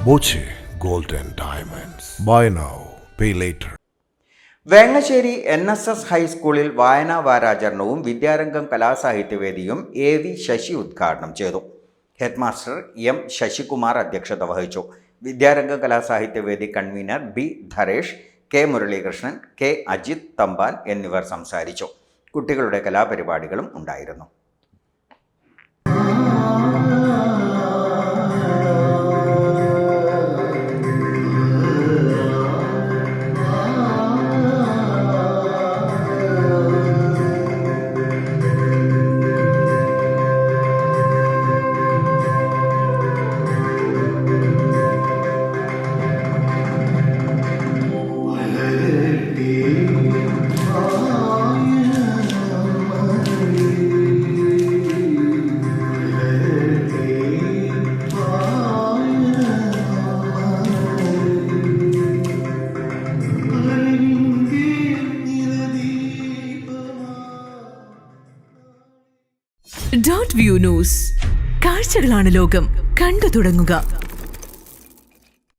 Boche gold and diamonds. Buy now pay later. Vengassery NSS ഹൈസ്കൂളിൽ വായനാ വാരാചരണവും വിദ്യാരംഗം കലാസാഹിത്യവേദിയും AV Sasi ഉദ്ഘാടനം ചെയ്തു. ഹെഡ്മാസ്റ്റർ M ശശികുമാർ അധ്യക്ഷത വഹിച്ചു. വിദ്യാരംഗം കലാസാഹിത്യവേദി convener B Dharesh, K Muralikrishnan, K Ajith Thampan എന്നിവർ സംസാരിച്ചു. കുട്ടികളുടെ കലാപരിപാടികളും ഉണ്ടായിരുന്നു. .view news. കാഴ്ചകളാണ് ലോകം. കണ്ടു തുടങ്ങുക.